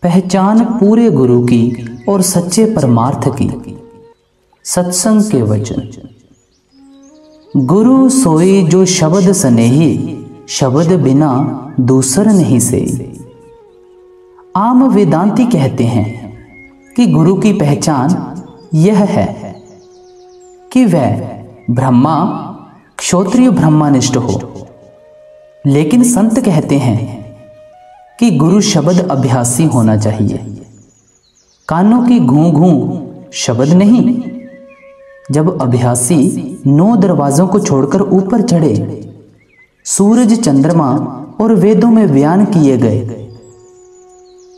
पहचान पूरे गुरु की और सच्चे परमार्थ की। सत्संग के वचन। गुरु सोई जो शब्द सनेही, शब्द बिना दूसर नहीं से। आम वेदांती कहते हैं कि गुरु की पहचान यह है कि वह ब्रह्मा क्षोत्रिय ब्रह्मानिष्ठ हो, लेकिन संत कहते हैं कि गुरु शब्द अभ्यासी होना चाहिए। कानों की घूं घूं शब्द नहीं। जब अभ्यासी 9 दरवाजों को छोड़कर ऊपर चढ़े, सूरज चंद्रमा और वेदों में बयान किए गए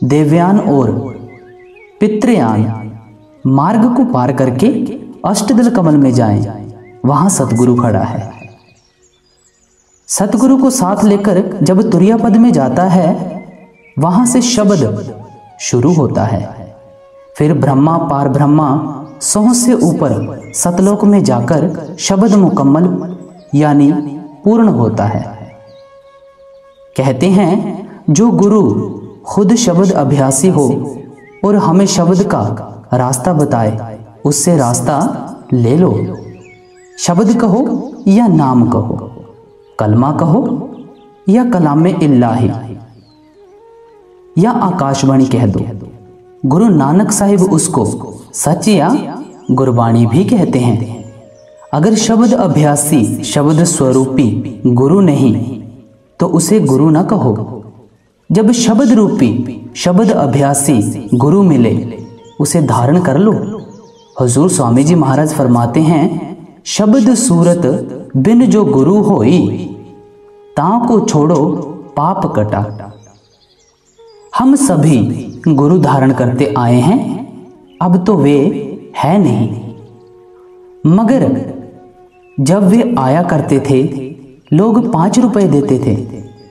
देवयान और पितृयान मार्ग को पार करके अष्टदल कमल में जाएं, वहां सतगुरु खड़ा है। सतगुरु को साथ लेकर जब तुरिया पद में जाता है, वहां से शब्द शुरू होता है। फिर ब्रह्मा पार ब्रह्मा 100 से ऊपर सतलोक में जाकर शब्द मुकम्मल यानी पूर्ण होता है। कहते हैं जो गुरु खुद शब्द अभ्यासी हो और हमें शब्द का रास्ता बताए, उससे रास्ता ले लो। शब्द कहो या नाम कहो, कलमा कहो या कलामे इल्लाही या आकाशवाणी कह दो। गुरु नानक साहिब उसको सच या गुरबाणी भी कहते हैं। अगर शब्द अभ्यासी शब्द स्वरूपी गुरु नहीं तो उसे गुरु न कहो। जब शब्द रूपी शब्द अभ्यासी गुरु मिले, उसे धारण कर लो। हुजूर स्वामी जी महाराज फरमाते हैं, शब्द सूरत बिन जो गुरु होई, तां को छोड़ो पाप कटा। हम सभी गुरु धारण करते आए हैं, अब तो वे है नहीं, मगर जब वे आया करते थे लोग 5 रुपए देते थे,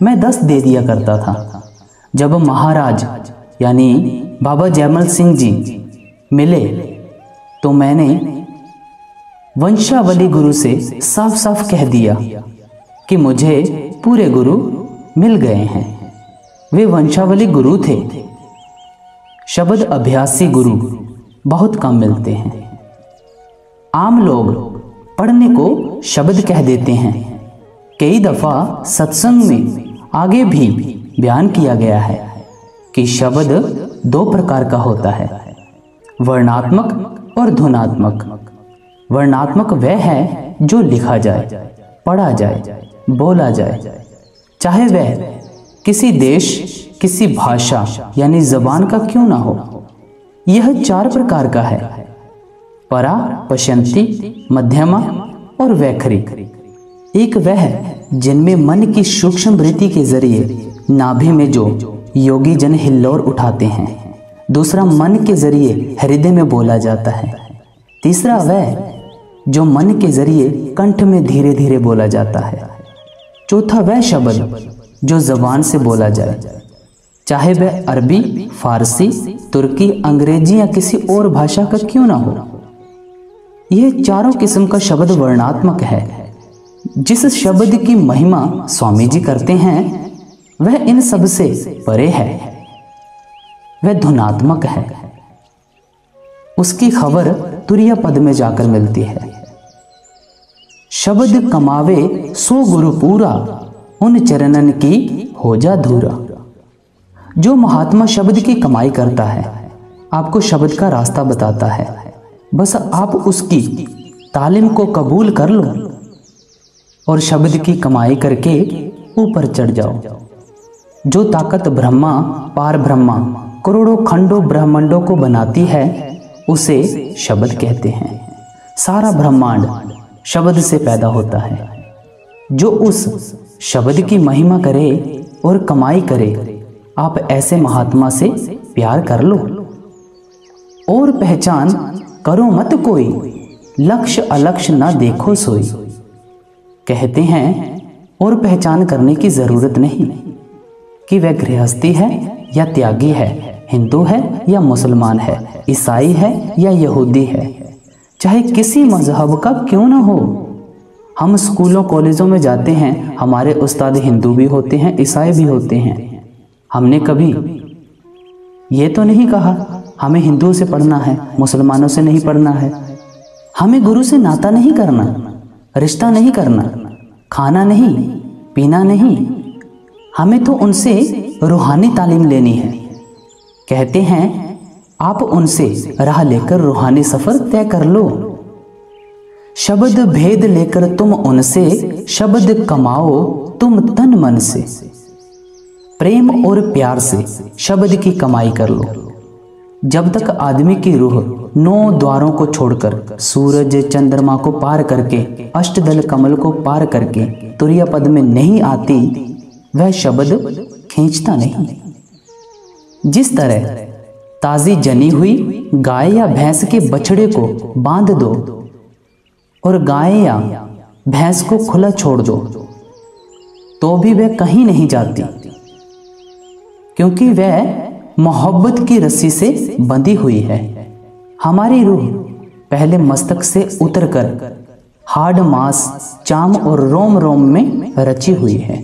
मैं 10 दे दिया करता था। जब महाराज यानी बाबा जयमल सिंह जी मिले तो मैंने वंशावली गुरु से साफ साफ कह दिया कि मुझे पूरे गुरु मिल गए हैं। वे वंशावली गुरु थे। शब्द अभ्यासी गुरु बहुत कम मिलते हैं। आम लोग पढ़ने को शब्द कह देते हैं। कई दफा सत्संग में आगे भी बयान किया गया है कि शब्द 2 प्रकार का होता है, वर्णात्मक और धुनात्मक। वर्णात्मक वह है जो लिखा जाए, पढ़ा जाए, बोला जाए, चाहे वह किसी देश किसी भाषा यानी जबान का क्यों ना हो। यह 4 प्रकार का है, परा, पशंती, मध्यमा और वैखरी। एक वह जिनमें मन की सूक्ष्म वृत्ति के जरिए नाभि में जो योगी जन हिल्लोर उठाते हैं। दूसरा मन के जरिए हृदय में बोला जाता है। तीसरा वह जो मन के जरिए कंठ में धीरे धीरे बोला जाता है। चौथा वह शब्द जो जबान से बोला जाए, चाहे वह अरबी, फारसी, तुर्की, अंग्रेजी या किसी और भाषा का क्यों ना हो। यह चारों किस्म का शब्द वर्णात्मक है। जिस शब्द की महिमा स्वामी जी करते हैं वह इन सब से परे है, वह धुनात्मक है। उसकी खबर तुरिया पद में जाकर मिलती है। शब्द कमावे सो गुरु पूरा, उन चरणन की हो जा धूरा। जो महात्मा शब्द की कमाई करता है, आपको शब्द का रास्ता बताता है, बस आप उसकी तालीम को कबूल कर लो और शब्द की कमाई करके ऊपर चढ़ जाओ। जो ताकत ब्रह्मा पार ब्रह्मा करोड़ों खंडों ब्रह्मांडों को बनाती है, उसे शब्द कहते हैं। सारा ब्रह्मांड शब्द से पैदा होता है। जो उस शब्द की महिमा करे और कमाई करे, आप ऐसे महात्मा से प्यार कर लो। और पहचान करो मत कोई, लक्ष्य अलक्ष्य ना देखो सोई। कहते हैं और पहचान करने की जरूरत नहीं कि वह गृहस्थी है या त्यागी है, हिंदू है या मुसलमान है, ईसाई है या यहूदी है, चाहे किसी मजहब का क्यों ना हो। हम स्कूलों कॉलेजों में जाते हैं, हमारे उस्ताद हिंदू भी होते हैं, ईसाई भी होते हैं। हमने कभी ये तो नहीं कहा हमें हिंदुओं से पढ़ना है, मुसलमानों से नहीं पढ़ना है। हमें गुरु से नाता नहीं करना, रिश्ता नहीं करना, खाना नहीं, पीना नहीं। हमें तो उनसे रूहानी तालीम लेनी है। कहते हैं आप उनसे राह लेकर रूहानी सफर तय कर लो। शब्द भेद लेकर तुम उनसे शब्द कमाओ तुम तन मन से। प्रेम और प्यार से शब्द की कमाई कर लो। जब तक आदमी की रूह 9 द्वारों को छोड़कर सूरज चंद्रमा को पार करके अष्टदल कमल को पार करके तुरीय पद में नहीं आती, वह शब्द खींचता नहीं। जिस तरह ताजी जनी हुई गाय या भैंस के बछड़े को बांध दो और गाय या भैंस को खुला छोड़ दो तो भी वह कहीं नहीं जाती, क्योंकि वह मोहब्बत की रस्सी से बंधी हुई है। हमारी रूह पहले मस्तक से उतरकर हाड़ मांस चाम और रोम रोम में रची हुई है,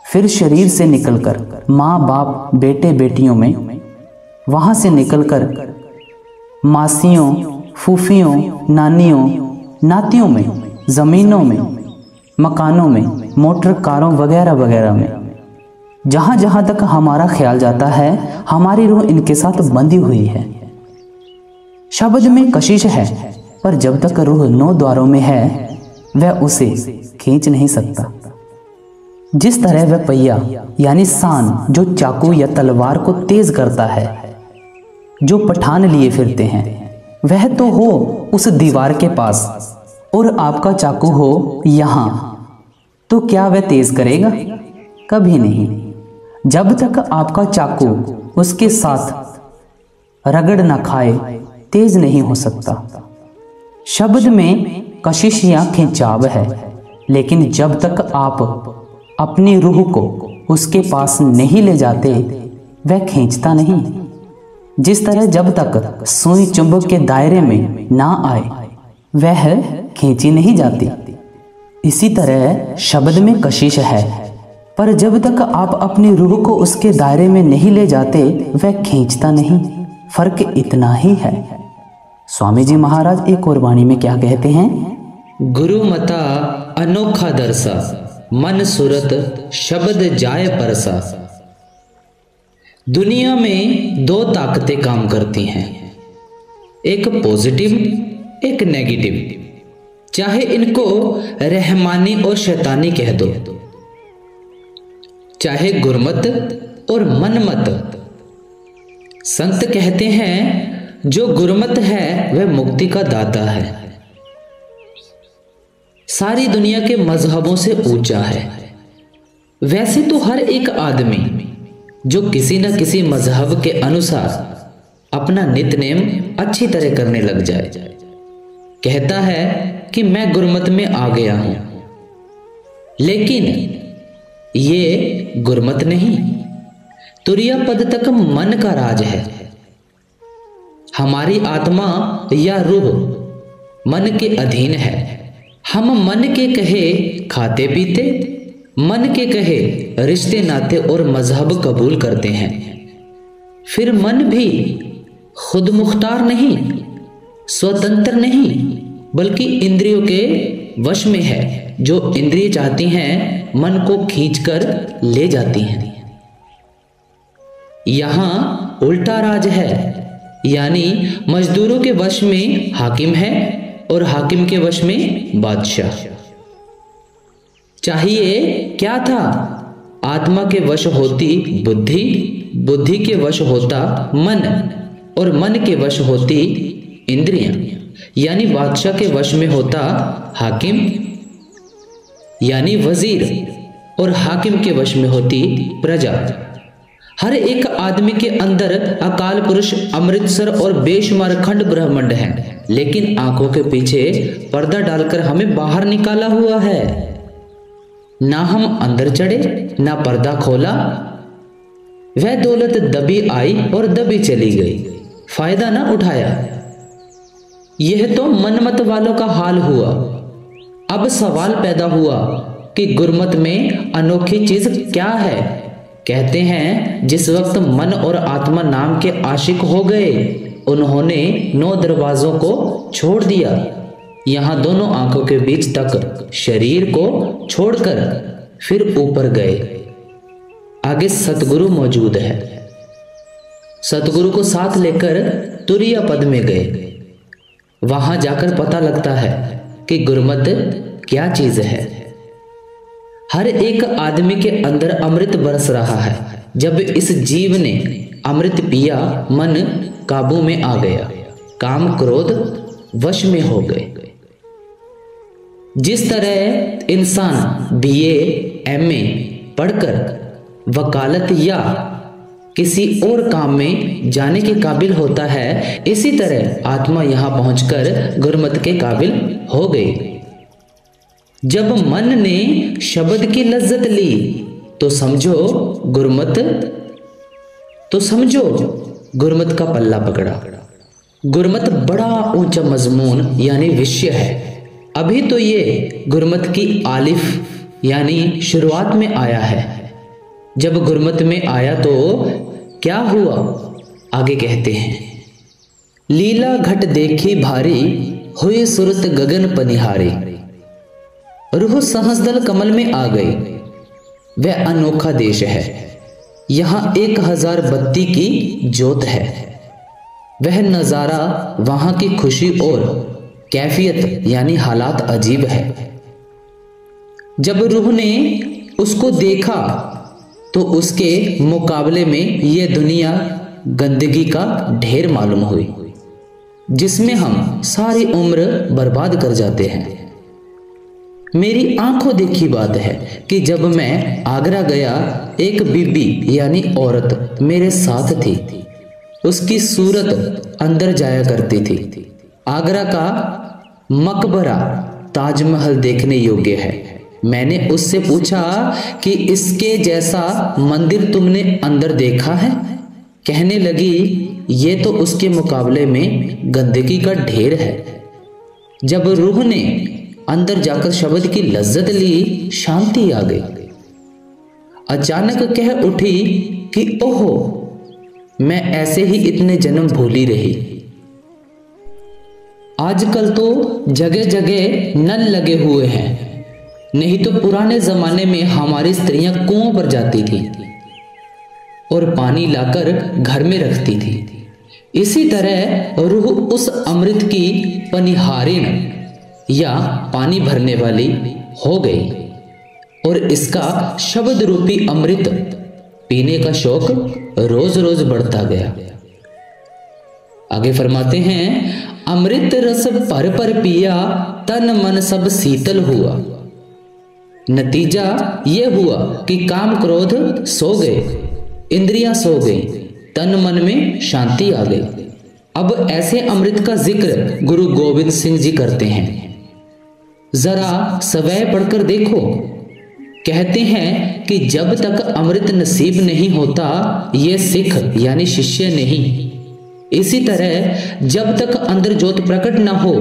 फिर शरीर से निकलकर माँ बाप बेटे बेटियों में, वहां से निकलकर मासियों फूफियों नानियों नातियों में, जमीनों में, मकानों में, मोटर कारों वगैरह वगैरह में। जहां जहां तक हमारा ख्याल जाता है हमारी रूह इनके साथ बंधी हुई है। शब्द में कशिश है, पर जब तक रूह 9 द्वारों में है वह उसे खींच नहीं सकता। जिस तरह वह पहिया यानी सान जो चाकू या तलवार को तेज करता है, जो पठान लिए फिरते हैं, वह तो हो उस दीवार के पास और आपका चाकू हो यहाँ, तो क्या वह तेज करेगा? कभी नहीं। जब तक आपका चाकू उसके साथ रगड़ न खाए तेज नहीं हो सकता। शब्द में कशिश या खिंचाव है, लेकिन जब तक आप अपनी रूह को उसके पास नहीं ले जाते वह खींचता नहीं। जिस तरह जब तक सुई चुंबक के दायरे में ना आए वह खींची नहीं जाती, इसी तरह शब्द में कशिश है, पर जब तक आप अपनी रूह को उसके दायरे में नहीं ले जाते वह खींचता नहीं। फर्क इतना ही है। स्वामी जी महाराज एक और वाणी में क्या कहते हैं? गुरु मता अनोखा दरसा, मन सूरत शब्द जाय परसा। दुनिया में 2 ताकतें काम करती हैं, एक पॉजिटिव एक नेगेटिव। चाहे इनको रहमानी और शैतानी कह दो, चाहे गुरमत और मनमत। संत कहते हैं जो गुरमत है वह मुक्ति का दाता है, सारी दुनिया के मजहबों से ऊंचा है। वैसे तो हर एक आदमी जो किसी न किसी मजहब के अनुसार अपना नित्यनेम अच्छी तरह करने लग जाए, कहता है कि मैं गुरमत में आ गया हूं, लेकिन ये गुरमत नहीं, तुरीय पद तक मन का राज है। हमारी आत्मा या रूह मन के अधीन है। हम मन के कहे खाते पीते, मन के कहे रिश्ते नाते और मजहब कबूल करते हैं। फिर मन भी खुद मुख्तार नहीं, स्वतंत्र नहीं, बल्कि इंद्रियों के वश में है। जो इंद्रिय चाहती हैं मन को खींचकर ले जाती हैं। यहां उल्टा राज है, यानी मजदूरों के वश में हाकिम है और हाकिम के वश में बादशाह। चाहिए क्या था? आत्मा के वश होती बुद्धि, बुद्धि के वश होता मन और मन के वश होती इंद्रियां, यानी बादशाह के वश में होता हाकिम यानी वजीर और हाकिम के वश में होती प्रजा। हर एक आदमी के अंदर अकाल पुरुष, अमृतसर और बेशुमार खंड ब्रह्मांड है, लेकिन आंखों के पीछे पर्दा डालकर हमें बाहर निकाला हुआ है। ना हम अंदर चढ़े ना पर्दा खोला। वह दौलत दबी आई और दबी चली गई, फायदा ना उठाया। यह तो मनमत वालों का हाल हुआ। अब सवाल पैदा हुआ कि गुरमत में अनोखी चीज क्या है कहते हैं जिस वक्त मन और आत्मा नाम के आशिक हो गए, उन्होंने 9 दरवाजों को छोड़ दिया। यहाँ दोनों आंखों के बीच तक शरीर को छोड़कर फिर ऊपर गए। आगे सतगुरु मौजूद है। सतगुरु को साथ लेकर तुरिया पद में गए। वहां जाकर पता लगता है कि गुरमत क्या चीज है। हर एक आदमी के अंदर अमृत बरस रहा है। जब इस जीव ने अमृत पिया, मन काबू में आ गया, काम क्रोध वश में हो गए। जिस तरह इंसान BA MA पढ़कर वकालत या किसी और काम में जाने के काबिल होता है, इसी तरह आत्मा यहां पहुंचकर गुरमत के काबिल हो गई। जब मन ने शब्द की लज्जत ली तो समझो गुरमत का पल्ला पकड़ा। गुरमत बड़ा ऊंचा मजमून यानी विषय है। अभी तो ये गुरमत की आलिफ यानी शुरुआत में आया है। जब गुरमत में आया तो क्या हुआ, आगे कहते हैं। लीला घट देखी भारी, हुई सुरत गगन पनिहारी। रूह सहस्दल कमल में आ गई। वह अनोखा देश है। यहाँ 1000 बत्ती की जोत है। वह नजारा, वहां की खुशी और कैफियत यानी हालात अजीब है। जब रूह ने उसको देखा तो उसके मुकाबले में यह दुनिया गंदगी का ढेर मालूम हुई, जिसमें हम सारी उम्र बर्बाद कर जाते हैं। मेरी आंखों देखी बात है कि जब मैं आगरा गया, एक बीबी यानी औरत मेरे साथ थी। उसकी सूरत अंदर जाया करती थी। आगरा का मकबरा ताजमहल देखने योग्य है। मैंने उससे पूछा कि इसके जैसा मंदिर तुमने अंदर देखा है? कहने लगी, ये तो उसके मुकाबले में गंदगी का ढेर है। जब रूह ने अंदर जाकर शब्द की लज्जत ली, शांति आ गई। अचानक कह उठी कि ओहो, मैं ऐसे ही इतने जन्म भूली रही। आजकल तो जगह जगह नल लगे हुए हैं, नहीं तो पुराने जमाने में हमारी स्त्रियां कुओं पर जाती थी और पानी लाकर घर में रखती थी। इसी तरह रूह उस अमृत की पनिहारिन या पानी भरने वाली हो गई और इसका शब्द रूपी अमृत पीने का शौक रोज रोज बढ़ता गया। आगे फरमाते हैं, अमृत रस पर पिया, तन मन सब शीतल हुआ। नतीजा यह हुआ कि काम क्रोध सो गए, इंद्रियां सो गई, तन मन में शांति आ गई। अब ऐसे अमृत का जिक्र गुरु गोविंद सिंह जी करते हैं। जरा सवै पढ़कर देखो। कहते हैं कि जब तक अमृत नसीब नहीं होता, ये सिख यानी शिष्य नहीं। इसी तरह जब तक अंदर ज्योत प्रकट न हो,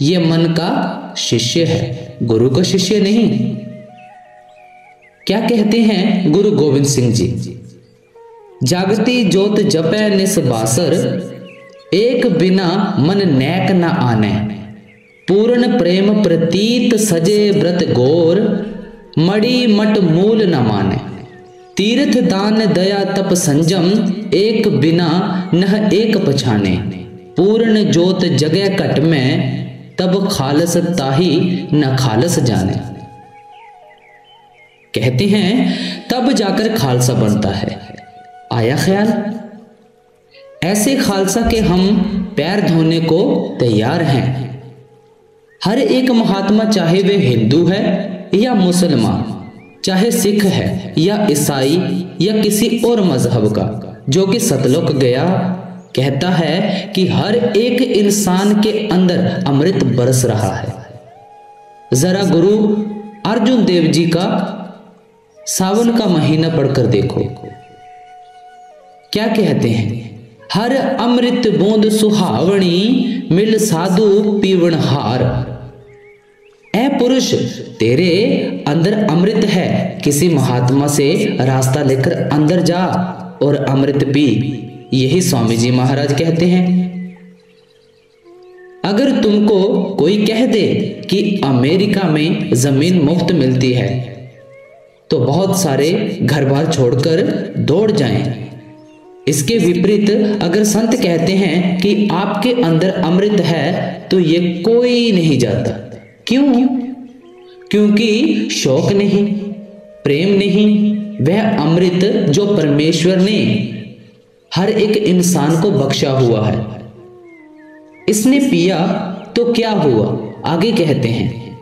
ये मन का शिष्य है, गुरु का शिष्य नहीं। क्या कहते हैं गुरु गोविंद सिंह जी? जागती ज्योत जपै निसबासर, एक बिना मन नैक न आने। पूर्ण प्रेम प्रतीत सजे व्रत गोर, मड़ी मट मूल न माने। तीर्थ दान दया तप संजम, एक बिना नह एक पछाने। पूर्ण ज्योत जगह कट में, तब खालस ताही न खालस जाने। कहते हैं तब जाकर खालसा बनता है। आया ख्याल? ऐसे खालसा के हम पैर धोने को तैयार हैं। हर एक महात्मा, चाहे वे हिंदू है या मुसलमान, चाहे सिख है या ईसाई या किसी और मजहब का, जो कि सतलोक गया, कहता है कि हर एक इंसान के अंदर अमृत बरस रहा है। जरा गुरु अर्जुन देव जी का सावन का महीना पढ़कर देखो। क्या कहते हैं? हर अमृत बूंद सुहावणी, मिल साधु पीवनहार। ऐ पुरुष, तेरे अंदर अमृत है, किसी महात्मा से रास्ता लेकर अंदर जा और अमृत पी। यही स्वामी जी महाराज कहते हैं। अगर तुमको कोई कह दे कि अमेरिका में जमीन मुफ्त मिलती है तो बहुत सारे घर बार छोड़कर दौड़ जाएं। इसके विपरीत अगर संत कहते हैं कि आपके अंदर अमृत है तो ये कोई नहीं जाता। क्यों? क्योंकि शौक नहीं, प्रेम नहीं। वह अमृत जो परमेश्वर ने हर एक इंसान को बख्शा हुआ है, इसने पिया तो क्या हुआ? आगे कहते हैं,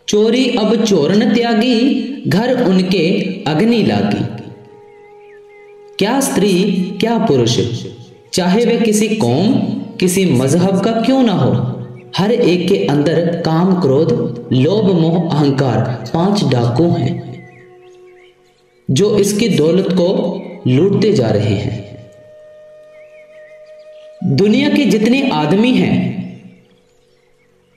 चोरी अब चोरन त्यागी, घर उनके अग्नि लागी। क्या स्त्री क्या पुरुष, चाहे वे किसी कौम किसी मजहब का क्यों ना हो, हर एक के अंदर काम, क्रोध, लोभ, मोह, अहंकार 5 डाकू हैं जो इसकी दौलत को लूटते जा रहे हैं। दुनिया के जितने आदमी हैं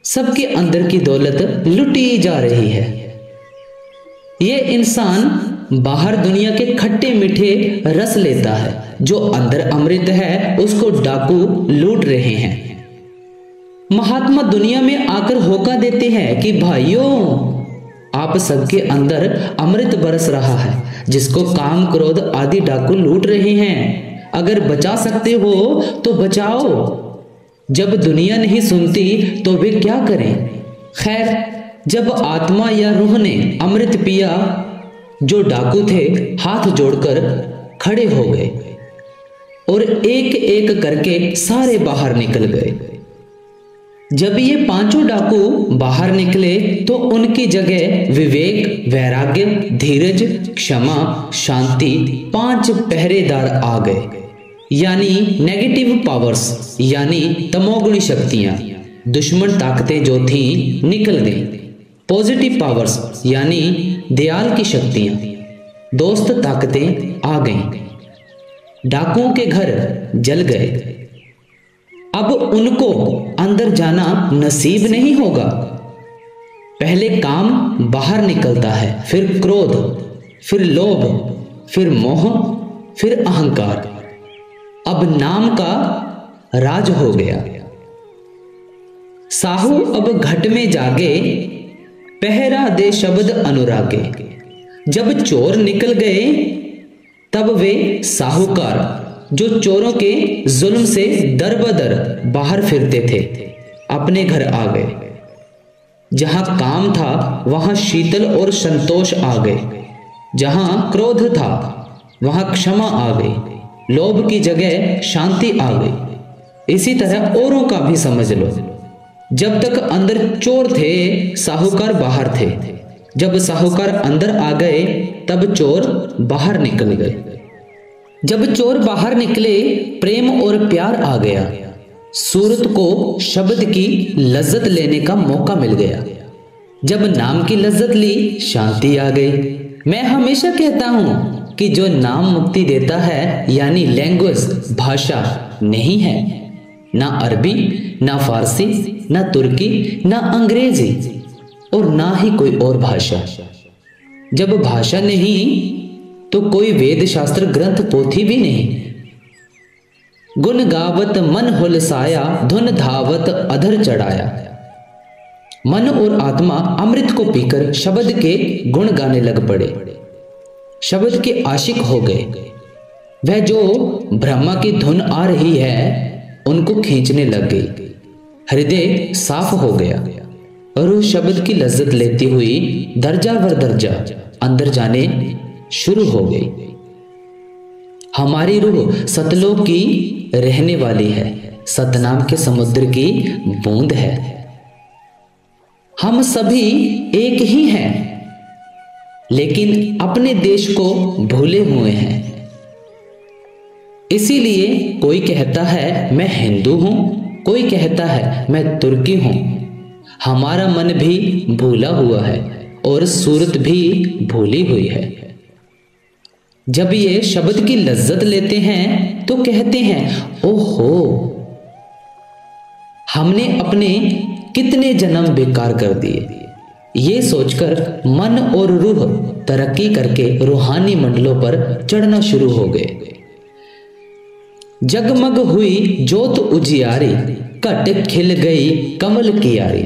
सबके अंदर की दौलत लुटी जा रही है। ये इंसान बाहर दुनिया के खट्टे मीठे रस लेता है, जो अंदर अमृत है उसको डाकू लूट रहे हैं। महात्मा दुनिया में आकर होका देते हैं कि भाइयों, आप सबके अंदर अमृत बरस रहा है जिसको काम, क्रोध आदि डाकू लूट रहे हैं। अगर बचा सकते हो तो बचाओ। जब दुनिया नहीं सुनती तो वे क्या करें? खैर, जब आत्मा या रूह ने अमृत पिया, जो डाकू थे हाथ जोड़कर खड़े हो गए और एक एक करके सारे बाहर निकल गए। जब ये 5 डाकू बाहर निकले तो उनकी जगह विवेक, वैराग्य, धीरज, क्षमा, शांति 5 पहरेदार आ गए। यानी नेगेटिव पावर्स, यानी तमोगुणी शक्तियां, दुश्मन ताकतें जो थीं निकल गईं। पॉजिटिव पावर्स यानी दयाल की शक्तियां, दोस्त ताकतें आ गईं। डाकुओं के घर जल गए। अब उनको अंदर जाना नसीब नहीं होगा। पहले काम बाहर निकलता है, फिर क्रोध, फिर लोभ, फिर मोह, फिर अहंकार। अब नाम का राज हो गया। साहू अब घट में जागे, पहरा दे शब्द अनुरागे। जब चोर निकल गए तब वे साहूकार, जो चोरों के जुल्म से दर बदर बाहर फिरते थे, अपने घर आ गए। जहां काम था वहां शीतल और संतोष आ गए। जहां क्रोध था वहां क्षमा आ गई। लोभ की जगह शांति आ गई। इसी तरह औरों का भी समझ लो। जब तक अंदर चोर थे, साहूकार बाहर थे। जब साहूकार अंदर आ गए तब चोर बाहर निकल गए। जब चोर बाहर निकले, प्रेम और प्यार आ गया। सूरत को शब्द की लज्जत लेने का मौका मिल गया। जब नाम की लज्जत ली, शांति आ गई। मैं हमेशा कहता हूं कि जो नाम मुक्ति देता है, यानी लैंग्वेज, भाषा नहीं है, ना अरबी, ना फारसी, ना तुर्की, ना अंग्रेजी और ना ही कोई और भाषा। जब भाषा नहीं तो कोई वेद शास्त्र ग्रंथ पोथी भी नहीं। गुण गावत मन हुलसाया, धुन धावत अधर चढ़ाया। मन और आत्मा अमृत को पीकर शब्द के गुण गाने लग पड़े। शब्द के आशिक हो गए। वह जो ब्रह्मा की धुन आ रही है उनको खींचने लग गई। हृदय साफ हो गया और उस शब्द की लज्जत लेती हुई दर्जा वर दर्जा अंदर जाने शुरू हो गई। हमारी रूह सतलोक की रहने वाली है, सतनाम के समुद्र की बूंद है। हम सभी एक ही हैं, लेकिन अपने देश को भूले हुए हैं। इसीलिए कोई कहता है मैं हिंदू हूं, कोई कहता है मैं तुर्की हूं। हमारा मन भी भूला हुआ है और सूरत भी भूली हुई है। जब ये शब्द की लज्जत लेते हैं तो कहते हैं ओहो, हमने अपने कितने जन्म बेकार कर दिए। ये सोचकर मन और रूह तरक्की करके रूहानी मंडलों पर चढ़ना शुरू हो गए। जगमग हुई ज्योत उजियारी, घट खिल गई कमल की यारी।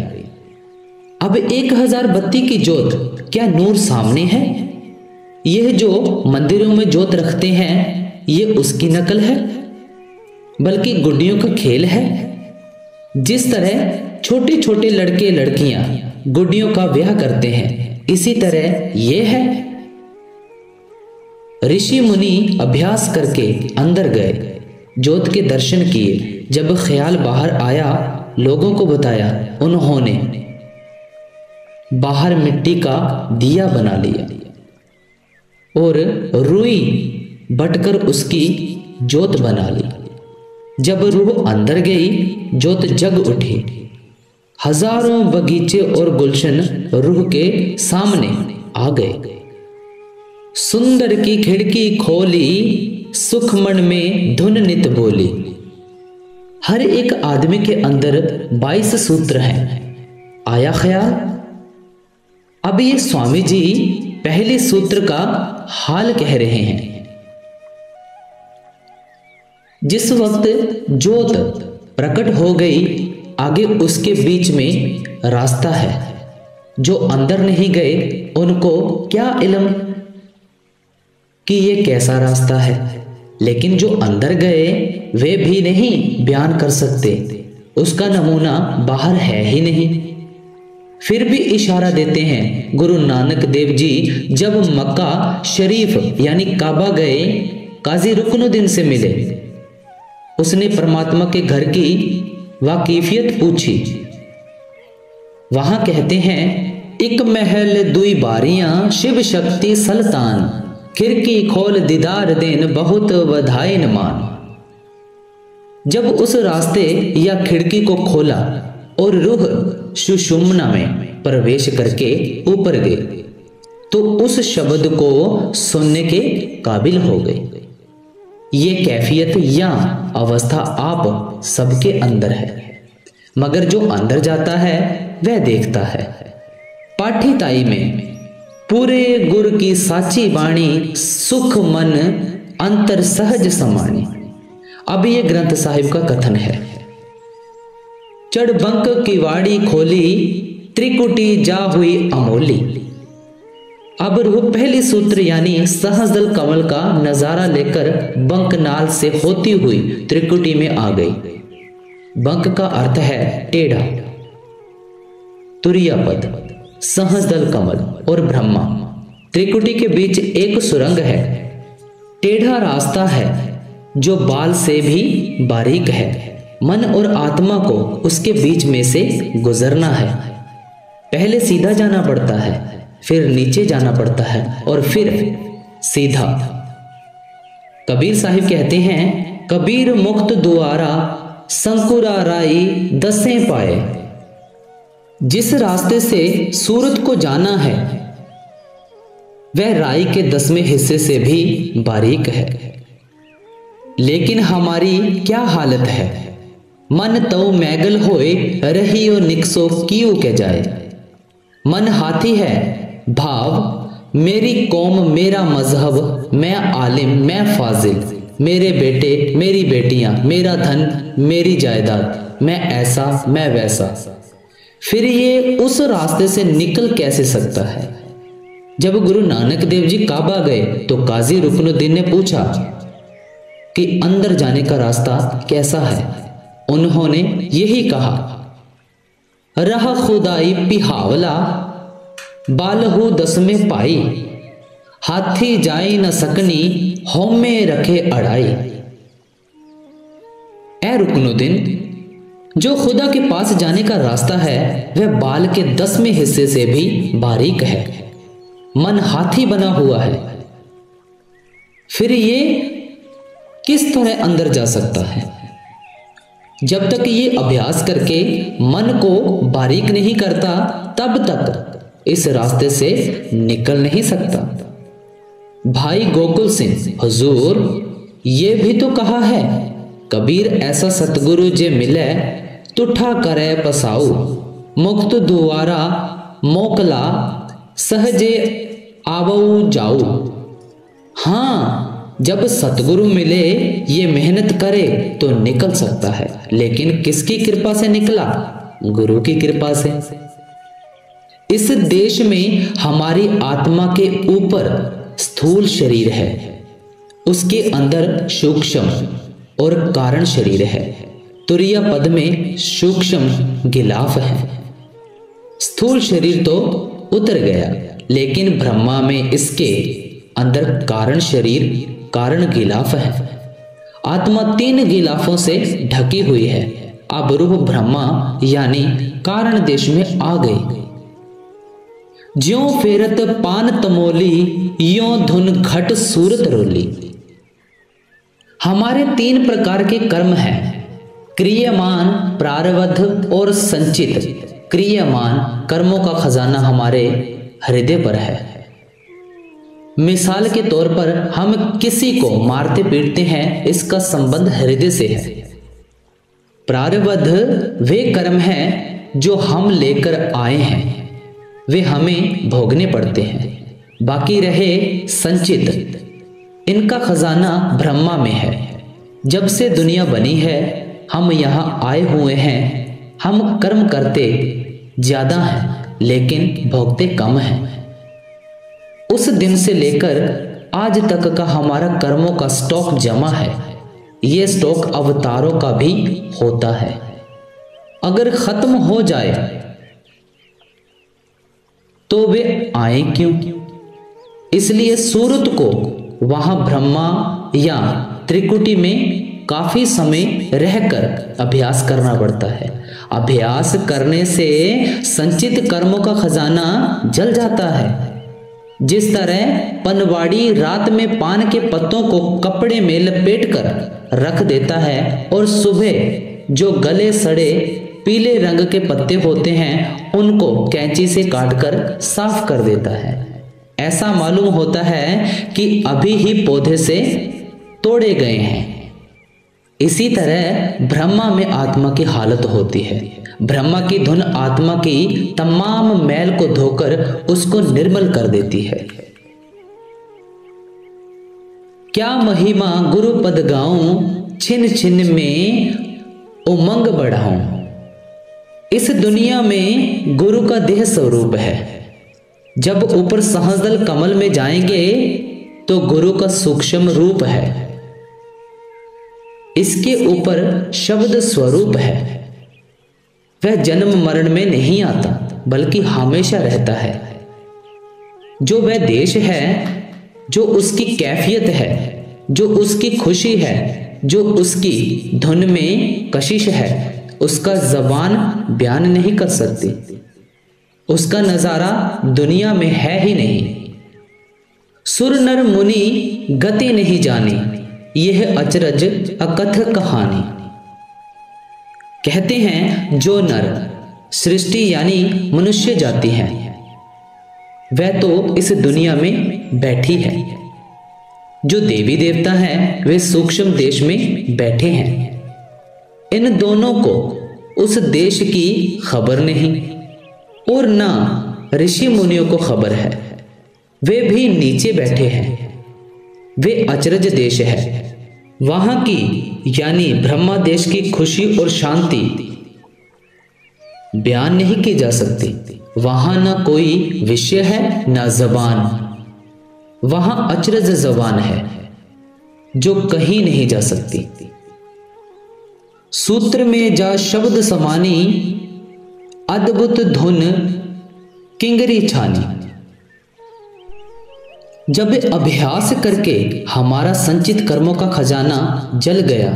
अब 1000 बत्ती की ज्योत क्या नूर सामने है? यह जो मंदिरों में ज्योत रखते हैं ये उसकी नकल है, बल्कि गुड्डियों का खेल है। जिस तरह छोटे छोटे लड़के लड़कियां गुड्डियों का ब्याह करते हैं, इसी तरह ये है। ऋषि मुनि अभ्यास करके अंदर गए, ज्योत के दर्शन किए। जब ख्याल बाहर आया, लोगों को बताया। उन्होंने बाहर मिट्टी का दिया बना लिया और रुई बटकर उसकी ज्योत बना ली। जब रूह अंदर गई, ज्योत जग उठी। हजारों बगीचे और गुलशन रूह के सामने आ गए। सुंदर की खिड़की खोली, सुखमन में धुन नित बोली। हर एक आदमी के अंदर 22 सूत्र हैं। आया ख्याल? अब ये स्वामी जी पहले सूत्र का हाल कह रहे हैं। जिस वक्त ज्योत प्रकट हो गई, आगे उसके बीच में रास्ता है। जो अंदर नहीं गए उनको क्या इल्म कि ये कैसा रास्ता है, लेकिन जो अंदर गए वे भी नहीं बयान कर सकते। उसका नमूना बाहर है ही नहीं। फिर भी इशारा देते हैं। गुरु नानक देव जी जब मक्का शरीफ यानी काबा गए, काजी रुकनुद्दीन से मिले। उसने परमात्मा के घर की वाकिफियत पूछी। वहां कहते हैं, एक महल दुई बारियां, शिव शक्ति सल्तान, खिड़की खोल दीदार देन, बहुत वधाई न मान। जब उस रास्ते या खिड़की को खोला और रूह सुषुम्ना में प्रवेश करके ऊपर गए, तो उस शब्द को सुनने के काबिल हो गए। ये कैफियत या अवस्था आप सबके अंदर है, मगर जो अंदर जाता है वह देखता है। पाठीताई में पूरे गुर की साची वाणी, सुख मन अंतर सहज समानी। अब ये ग्रंथ साहिब का कथन है। चढ़ बंक की वाड़ी खोली, त्रिकुटी जा हुई अमोली। अब रूह पहली सूत्र यानी सहस्रदल कमल का नजारा लेकर बंकनाल से होती हुई त्रिकुटी में आ गई। बंक का अर्थ है टेढ़ा, तुरिया पद, सहस्रदल कमल और ब्रह्मा। त्रिकुटी के बीच एक सुरंग है, टेढ़ा रास्ता है जो बाल से भी बारीक है। मन और आत्मा को उसके बीच में से गुजरना है। पहले सीधा जाना पड़ता है, फिर नीचे जाना पड़ता है और फिर सीधा। कबीर साहिब कहते हैं, कबीर मुक्त दुआरा संकुरा राई दसें पाए। जिस रास्ते से सूरत को जाना है वह राई के 10वें हिस्से से भी बारीक है। लेकिन हमारी क्या हालत है? मन तो मैगल होए रहियो निकसो कियो के जाए। मन हाथी है, भाव मेरी कौम मेरा मजहब, मैं आलिम मैं फाजिल, मेरे बेटे मेरी बेटियां, मेरा धन मेरी जायदाद, मैं ऐसा मैं वैसा। फिर ये उस रास्ते से निकल कैसे सकता है? जब गुरु नानक देव जी काबा गए तो काजी रुकनुद्दीन ने पूछा कि अंदर जाने का रास्ता कैसा है। उन्होंने यही कहा, रहा खुदाई पिहावला, बालहू 10वें पाई, हाथी जाई न सकनी, होमे रखे अड़ाई। ए रुकनुद्दीन, जो खुदा के पास जाने का रास्ता है वह बाल के 10वें हिस्से से भी बारीक है। मन हाथी बना हुआ है, फिर ये किस तरह अंदर जा सकता है? जब तक ये अभ्यास करके मन को बारीक नहीं करता तब तक इस रास्ते से निकल नहीं सकता। भाई गोकुल सिंह, हुजूर ये भी तो कहा है, कबीर ऐसा सतगुरु जे मिले तुठा करे पसाऊ, मुक्त द्वारा मोकला सहजे आवऊ जाऊ। हाँ, जब सतगुरु मिले ये मेहनत करे तो निकल सकता है, लेकिन किसकी कृपा से निकला? गुरु की कृपा से। इस देश में हमारी आत्मा के ऊपर स्थूल शरीर है, उसके अंदर सूक्ष्म और कारण शरीर है। तुरीय पद में सूक्ष्म गिलाफ है। स्थूल शरीर तो उतर गया, लेकिन ब्रह्मा में इसके अंदर कारण शरीर, कारण गिलाफ है। आत्मा 3 गिलाफों से ढकी हुई है। अब रूह ब्रह्मा यानी कारण देश में आ गई। ज्यों फेरत पान तमोली, यों धुन घट सूरत रोली। हमारे 3 प्रकार के कर्म हैं, क्रियमान, प्रारब्ध और संचित। क्रियमान कर्मों का खजाना हमारे हृदय पर है। मिसाल के तौर पर हम किसी को मारते पीटते हैं, इसका संबंध हृदय से है। प्रारब्ध वे कर्म हैं जो हम लेकर आए हैं, वे हमें भोगने पड़ते हैं। बाकी रहे संचित, इनका खजाना ब्रह्मा में है। जब से दुनिया बनी है हम यहाँ आए हुए हैं। हम कर्म करते ज्यादा हैं, लेकिन भोगते कम हैं। उस दिन से लेकर आज तक का हमारा कर्मों का स्टॉक जमा है। ये स्टॉक अवतारों का भी होता है। अगर खत्म हो जाए तो वे आए क्यों? इसलिए सूरत को वहां ब्रह्मा या त्रिकुटी में काफी समय रहकर अभ्यास करना पड़ता है। अभ्यास करने से संचित कर्मों का खजाना जल जाता है। जिस तरह पनवाड़ी रात में पान के पत्तों को कपड़े में लपेटकर रख देता है और सुबह जो गले सड़े पीले रंग के पत्ते होते हैं उनको कैंची से काटकर साफ कर देता है, ऐसा मालूम होता है कि अभी ही पौधे से तोड़े गए हैं। इसी तरह ब्रह्मा में आत्मा की हालत होती है। ब्रह्मा की धुन आत्मा की तमाम मैल को धोकर उसको निर्मल कर देती है। क्या महिमा गुरु पद गाऊं, छिन छिन में उमंग बढ़ाऊं। इस दुनिया में गुरु का देह स्वरूप है। जब ऊपर सहस्रदल कमल में जाएंगे तो गुरु का सूक्ष्म रूप है। इसके ऊपर शब्द स्वरूप है। वह जन्म मरण में नहीं आता, बल्कि हमेशा रहता है। जो वह देश है, जो उसकी कैफियत है, जो उसकी खुशी है, जो उसकी धुन में कशिश है, उसका जबान बयान नहीं कर सकती। उसका नजारा दुनिया में है ही नहीं। सुर नर मुनि गति नहीं जानी, यह अचरज अकथ कहानी। कहते हैं जो नर सृष्टि यानी मनुष्य जाति है, वह तो इस दुनिया में बैठी है। जो देवी देवता हैं वे सूक्ष्म देश में बैठे हैं। इन दोनों को उस देश की खबर नहीं और ना ऋषि मुनियों को खबर है। वे भी नीचे बैठे हैं। वे अचरज देश है। वहां की यानी ब्रह्मा देश की खुशी और शांति बयान नहीं की जा सकती। वहां ना कोई विषय है ना जबान। वहां अचरज जबान है जो कहीं नहीं जा सकती। सूत्र में जा शब्द समानी, अद्भुत धुन किंगरी छानी। जब अभ्यास करके हमारा संचित कर्मों का खजाना जल गया,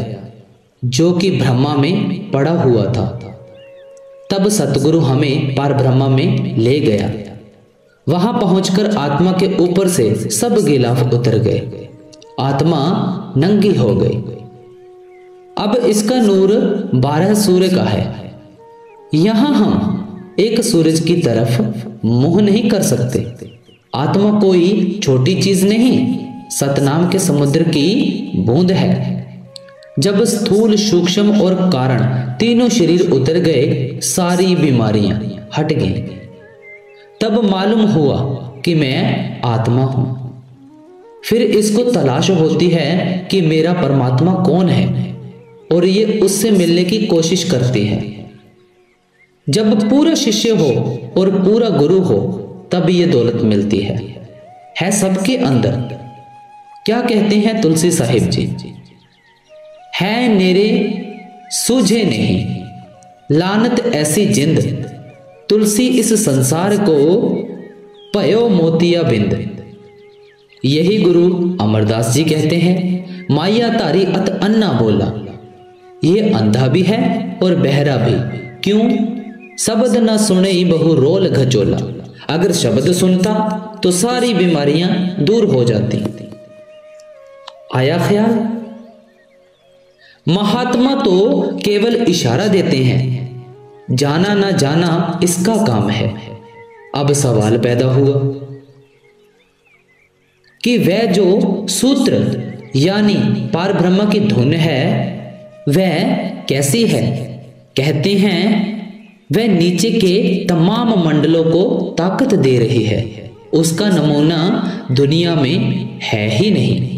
जो कि ब्रह्मा में पड़ा हुआ था, तब सतगुरु हमें पार ब्रह्मा में ले गया। वहां पहुंचकर आत्मा के ऊपर से सब गिलाफ उतर गए। आत्मा नंगी हो गई। अब इसका नूर 12 सूर्य का है। यहां हम एक सूरज की तरफ मुंह नहीं कर सकते। आत्मा कोई छोटी चीज नहीं, सतनाम के समुद्र की बूंद है। जब स्थूल, सूक्ष्म और कारण तीनों शरीर उतर गए, सारी बीमारियां हट गई, तब मालूम हुआ कि मैं आत्मा हूं। फिर इसको तलाश होती है कि मेरा परमात्मा कौन है, और ये उससे मिलने की कोशिश करती है। जब पूरा शिष्य हो और पूरा गुरु हो, तब ये दौलत मिलती है सबके अंदर। क्या कहते हैं तुलसी साहिब जी? है नेरे सूझे नहीं, लानत ऐसी जिंद, तुलसी इस संसार को पयो मोतिया बिंद। यही गुरु अमरदास जी कहते हैं, माया तारी अत अन्ना बोला। ये अंधा भी है और बहरा भी। क्यों? शब्द न सुने बहु रोल घचोला। अगर शब्द सुनता तो सारी बीमारियां दूर हो जाती। आया ख्याल? महात्मा तो केवल इशारा देते हैं, जाना ना जाना इसका काम है। अब सवाल पैदा हुआ कि वह जो सूत्र यानी पार ब्रह्म की धुन है वह कैसी है? कहते हैं वह नीचे के तमाम मंडलों को ताकत दे रही है। उसका नमूना दुनिया में है ही नहीं।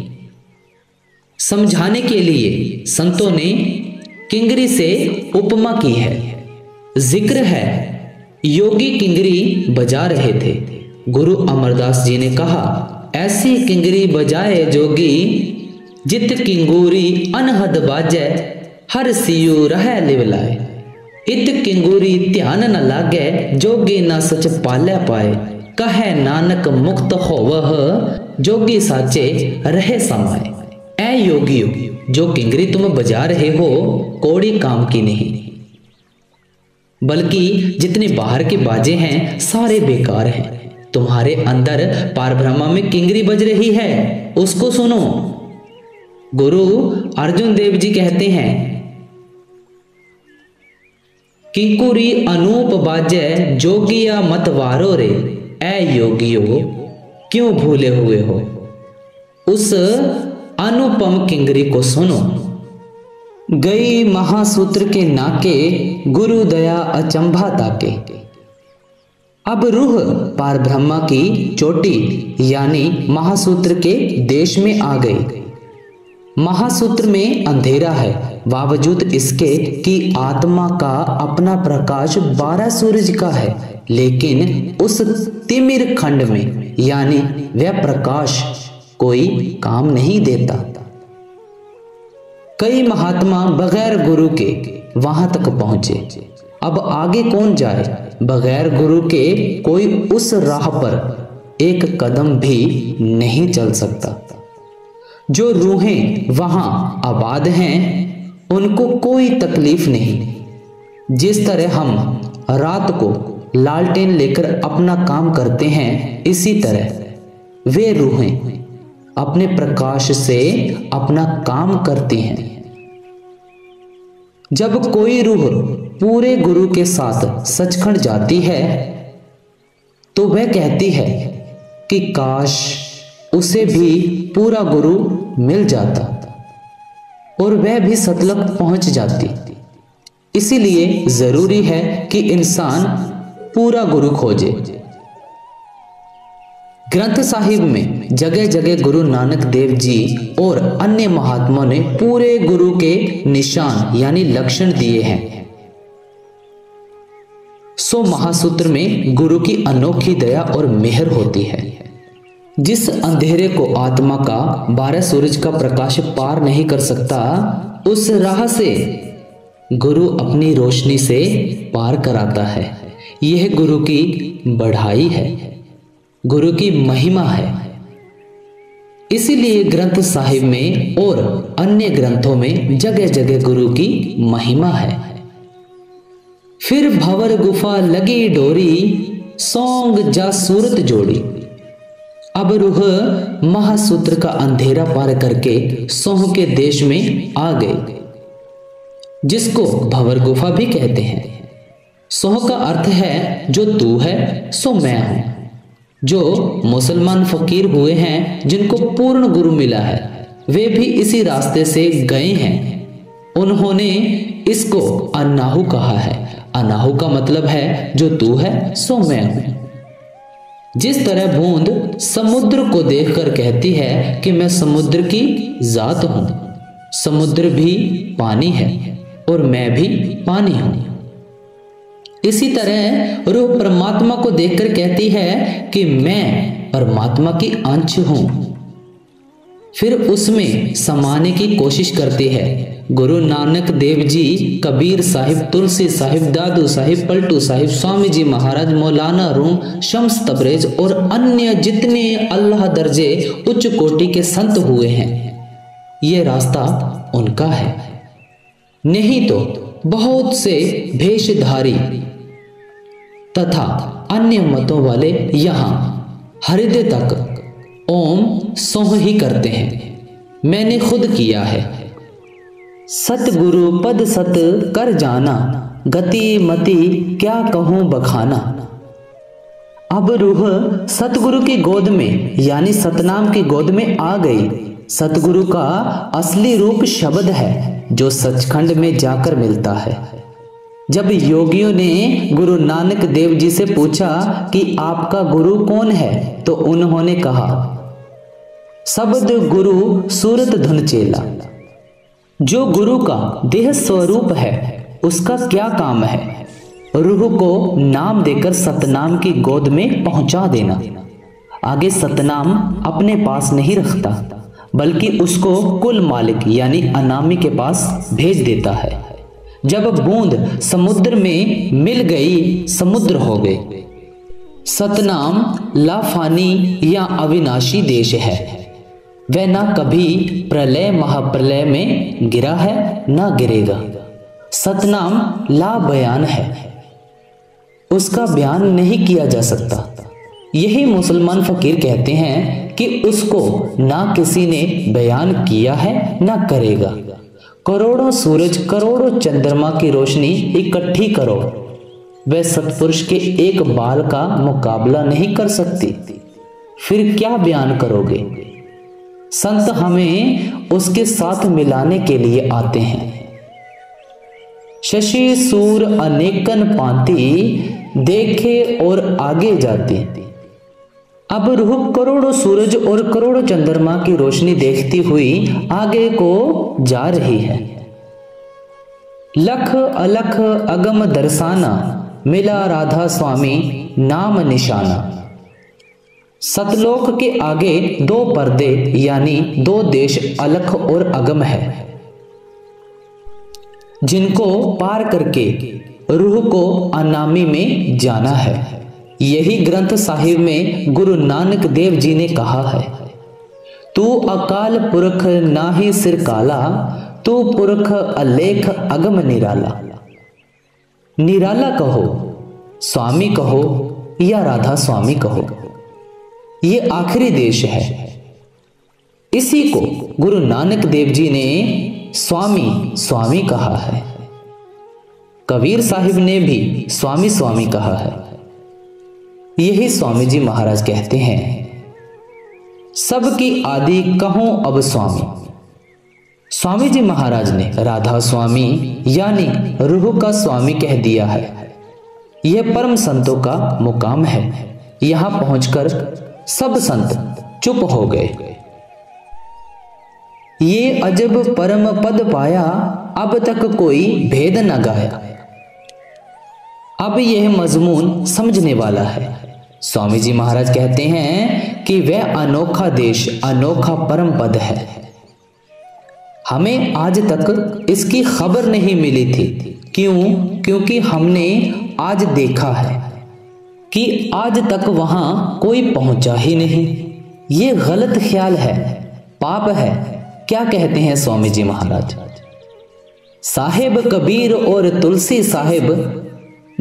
समझाने के लिए संतों ने किंगरी से उपमा की है। जिक्र है योगी किंगरी बजा रहे थे। गुरु अमरदास जी ने कहा, ऐसी किंगरी बजाए जोगी, जित किंगूरी अनहद बाजै, हर सियु रह लिवलाए। इत किंगूरी ध्यान न लागे, जोगी न सच पाले पाए। कहे नानक मुक्त होवह, जोगी साचे रहे समाए। ऐ योगियो, जो किंगरी तुम बजा रहे हो कोड़ी काम की नहीं, बल्कि जितने बाहर के बाजे हैं सारे बेकार हैं। तुम्हारे अंदर पारब्रह्म में किंगरी बज रही है, उसको सुनो। गुरु अर्जुन देव जी कहते हैं, किंकुरी अनूप बाजे, जोगिया मत वारो रे। ऐ योगियो, क्यों भूले हुए हो? उस अनुपम किंगरी को सुनो। गई महासूत्र के नाके, गुरु दया अचंभा ताके। अब रूह पार ब्रह्मा की चोटी यानी महासूत्र के देश में आ गई। महासूत्र में अंधेरा है, बावजूद इसके कि आत्मा का अपना प्रकाश 12 सूरज का है, लेकिन उस तिमिर खंड में यानी वह प्रकाश कोई काम नहीं देता। कई महात्मा बगैर गुरु के वहां तक पहुंचे। अब आगे कौन जाए? बगैर गुरु के कोई उस राह पर एक कदम भी नहीं चल सकता। जो रूहें वहां आबाद हैं उनको कोई तकलीफ नहीं। जिस तरह हम रात को लालटेन लेकर अपना काम करते हैं, इसी तरह वे रूहें अपने प्रकाश से अपना काम करती हैं। जब कोई रूह पूरे गुरु के साथ सचखंड जाती है तो वह कहती है कि काश उसे भी पूरा गुरु मिल जाता और वह भी सतलक पहुंच जाती। इसीलिए जरूरी है कि इंसान पूरा गुरु खोजे। ग्रंथ साहिब में जगह जगह गुरु नानक देव जी और अन्य महात्माओं ने पूरे गुरु के निशान यानी लक्षण दिए हैं। सो महासूत्र में गुरु की अनोखी दया और मेहर होती है। जिस अंधेरे को आत्मा का 12 सूरज का प्रकाश पार नहीं कर सकता, उस राह से गुरु अपनी रोशनी से पार कराता है। यह गुरु की बढ़ाई है, गुरु की महिमा है। इसीलिए ग्रंथ साहिब में और अन्य ग्रंथों में जगह जगह गुरु की महिमा है। फिर भंवर गुफा लगी डोरी, सौंग जा सूरत जोड़ी। अब रूह महासूत्र का अंधेरा पार करके सोह के देश में आ गई, जिसको भंवर गुफा भी कहते हैं। सोह का अर्थ है जो तू है सो मैं हूं। जो मुसलमान फकीर हुए हैं, जिनको पूर्ण गुरु मिला है, वे भी इसी रास्ते से गए हैं। उन्होंने इसको अनाहु कहा है। अनाहु का मतलब है जो तू है सो मैं हूं। जिस तरह बूंद समुद्र को देखकर कहती है कि मैं समुद्र की जात हूं, समुद्र भी पानी है और मैं भी पानी हूं। इसी तरह रूह परमात्मा को देखकर कहती है कि मैं परमात्मा की अंश हूं, फिर उसमें समाने की कोशिश करती है। गुरु नानक देव जी, कबीर साहिब, तुलसी साहिब, दादू साहिब, पलटू साहिब, स्वामी जी महाराज, मौलाना रूम, शम्स तबरेज और अन्य जितने अल्लाह दर्जे उच्च कोटि के संत हुए हैं, ये रास्ता उनका है। नहीं तो बहुत से भेषधारी तथा अन्य मतों वाले यहाँ हृदय तक ओम सोह ही करते हैं। मैंने खुद किया है। सतगुरु पद सत कर जाना, गति मति क्या कहूं बखाना। अब रूह सतगुरु की गोद में यानी सतनाम की गोद में आ गई। सतगुरु का असली रूप शब्द है जो सचखंड में जाकर मिलता है। जब योगियों ने गुरु नानक देव जी से पूछा कि आपका गुरु कौन है, तो उन्होंने कहा, शब्द गुरु सूरत धुन चेला। जो गुरु का देह स्वरूप है उसका क्या काम है? रूह को नाम देकर सतनाम की गोद में पहुंचा देना। आगे सतनाम अपने पास नहीं रखता, बल्कि उसको कुल मालिक यानी अनामी के पास भेज देता है। जब बूंद समुद्र में मिल गई, समुद्र हो गए। सतनाम लाफानी या अविनाशी देश है। वह ना कभी प्रलय महाप्रलय में गिरा है ना गिरेगा। सतनाम ला बयान है, उसका बयान नहीं किया जा सकता। यही मुसलमान फकीर कहते हैं कि उसको ना किसी ने बयान किया है ना करेगा। करोड़ों सूरज करोड़ों चंद्रमा की रोशनी इकट्ठी करो, वह सतपुरुष के एक बाल का मुकाबला नहीं कर सकती। फिर क्या बयान करोगे? संत हमें उसके साथ मिलाने के लिए आते हैं। शशि सूर अनेकन पांति, देखे और आगे जाते। अब रूह करोड़ों सूरज और करोड़ों चंद्रमा की रोशनी देखती हुई आगे को जा रही है। लख अलख अगम दर्शाना, मिला राधा स्वामी नाम निशाना। सतलोक के आगे दो पर्दे यानी दो देश अलख और अगम है, जिनको पार करके रूह को अनामी में जाना है। यही ग्रंथ साहिब में गुरु नानक देव जी ने कहा है, तू अकाल पुरख नाही सिर काला, तू पुरख अलेख अगम निराला। निराला कहो, स्वामी कहो या राधा स्वामी कहो, ये आखिरी देश है। इसी को गुरु नानक देव जी ने स्वामी स्वामी कहा है। कबीर साहिब ने भी स्वामी स्वामी कहा है। यही स्वामी जी महाराज कहते हैं, सबकी आदि कहूं अब स्वामी। स्वामी जी महाराज ने राधा स्वामी यानी रूह का स्वामी कह दिया है। यह परम संतों का मुकाम है। यहां पहुंचकर सब संत चुप हो गए। ये अजब परम पद पाया, अब तक कोई भेद न गाया। अब यह मजमून समझने वाला है। स्वामी जी महाराज कहते हैं कि वह अनोखा देश, अनोखा परम पद है। हमें आज तक इसकी खबर नहीं मिली थी। क्यों? क्योंकि हमने आज देखा है कि आज तक वहां कोई पहुंचा ही नहीं। ये गलत ख्याल है, पाप है। क्या कहते हैं स्वामी जी महाराज? साहिब कबीर और तुलसी साहिब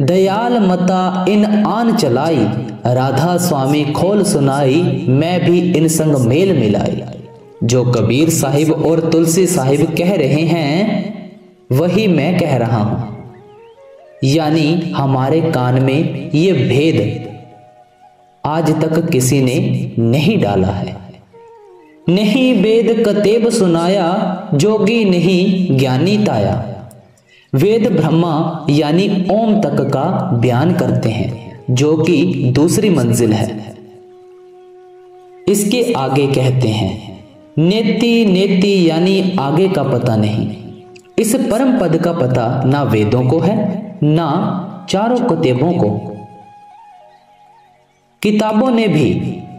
दयाल मता इन आन चलाई, राधा स्वामी खोल सुनाई, मैं भी इन संग मेल मिलाई। जो कबीर साहिब और तुलसी साहिब कह रहे हैं वही मैं कह रहा हूं। यानी हमारे कान में ये भेद आज तक किसी ने नहीं डाला है। नहीं वेद कतेब सुनाया, जोगी नहीं ज्ञानी ताया। वेद ब्रह्मा यानी ओम तक का बयान करते हैं, जो कि दूसरी मंजिल है। इसके आगे कहते हैं नेति नेति यानी आगे का पता नहीं। इस परम पद का पता ना वेदों को है ना चारों कतेबों को। किताबों ने भी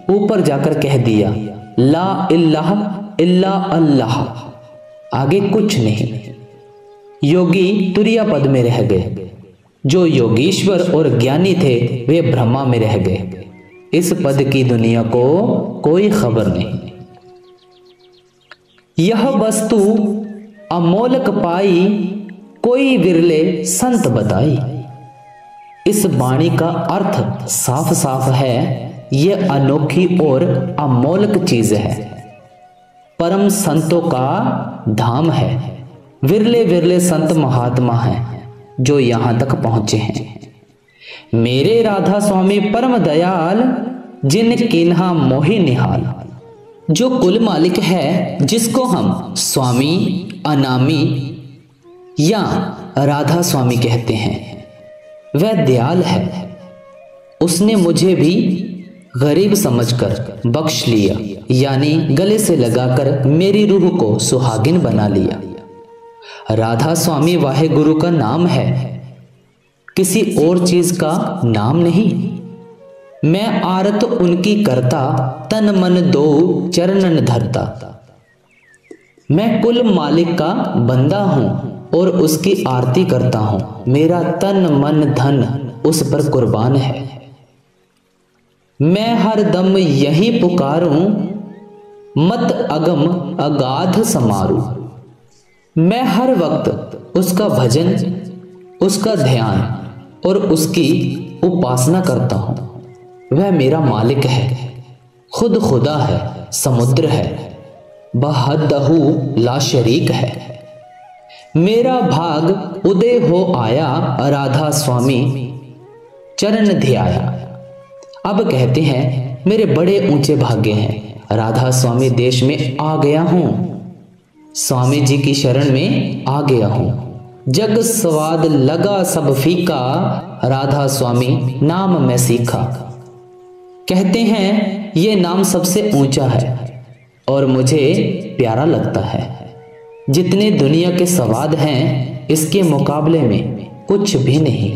ऊपर जाकर कह दिया ला इल्लाह इल्ला अल्लाह, आगे कुछ नहीं। योगी तुरिया पद में रह गए। जो योगीश्वर और ज्ञानी थे वे ब्रह्मा में रह गए। इस पद की दुनिया को कोई खबर नहीं। यह वस्तु अमोलक पाई, कोई विरले संत बताई। इस वाणी का अर्थ साफ साफ है, यह अनोखी और अमोलक चीज है, परम संतों का धाम है। विरले विरले संत महात्मा हैं जो यहां तक पहुंचे हैं। मेरे राधा स्वामी परम दयाल, जिन किन्हा मोहि निहाल। जो कुल मालिक है, जिसको हम स्वामी, अनामी या राधा स्वामी कहते हैं, वह दयाल है। उसने मुझे भी गरीब समझकर बख्श लिया, यानी गले से लगाकर मेरी रूह को सुहागिन बना लिया। राधा स्वामी वाहे गुरु का नाम है, किसी और चीज का नाम नहीं। मैं आरत उनकी करता, तन मन दो चरणन धरता। मैं कुल मालिक का बंदा हूं और उसकी आरती करता हूं। मेरा तन मन धन उस पर कुर्बान है। मैं हर दम यही पुकारूं, मत अगम अगाध समारू। मैं हर वक्त उसका भजन, उसका ध्यान और उसकी उपासना करता हूं। वह मेरा मालिक है, खुद खुदा है, समुद्र है, बहदहू ला शरीक है। मेरा भाग उदय हो आया, राधा स्वामी चरण ध्याया। अब कहते हैं मेरे बड़े ऊंचे भाग्य हैं, राधा स्वामी देश में आ गया हूं, स्वामी जी की शरण में आ गया हूं। जग स्वाद लगा सब फीका, राधा स्वामी नाम मैं सीखा। कहते हैं ये नाम सबसे ऊंचा है और मुझे प्यारा लगता है। जितने दुनिया के स्वाद हैं, इसके मुकाबले में कुछ भी नहीं।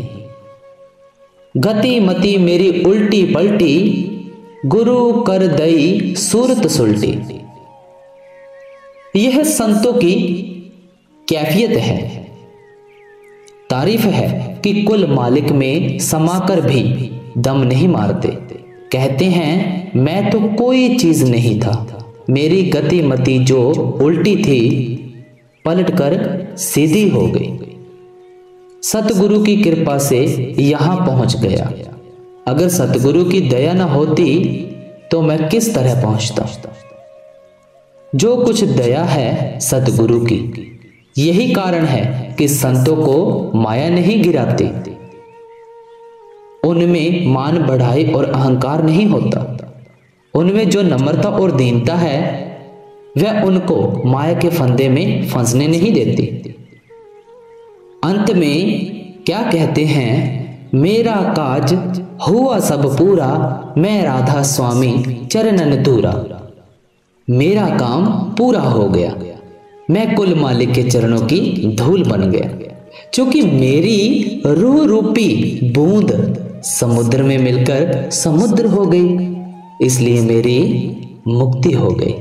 गति मति मेरी उल्टी पलटी, गुरु कर दई सूरत सुलटी। यह संतों की कैफियत है, तारीफ है कि कुल मालिक में समाकर भी दम नहीं मारते। कहते हैं मैं तो कोई चीज नहीं था, मेरी गति मति जो उल्टी थी पलटकर सीधी हो गई। सतगुरु की कृपा से यहां पहुंच गया। अगर सतगुरु की दया न होती तो मैं किस तरह पहुंचता। जो कुछ दया है सतगुरु की, यही कारण है कि संतों को माया नहीं गिराती। उनमें मान बढ़ाई और अहंकार नहीं होता। उनमें जो नम्रता और दीनता है वह उनको माया के फंदे में फंसने नहीं देती। अंत में क्या कहते हैं, मेरा काज हुआ सब पूरा, मैं राधा स्वामी चरणन दूरा। मेरा काम पूरा हो गया, मैं कुल मालिक के चरणों की धूल बन गया। क्योंकि मेरी रूह रूपी बूंद समुद्र में मिलकर समुद्र हो गई, इसलिए मेरी मुक्ति हो गई।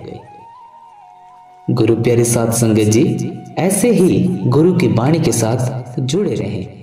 गुरु प्यारे साध संगत जी, ऐसे ही गुरु की वाणी के साथ जुड़े रहें।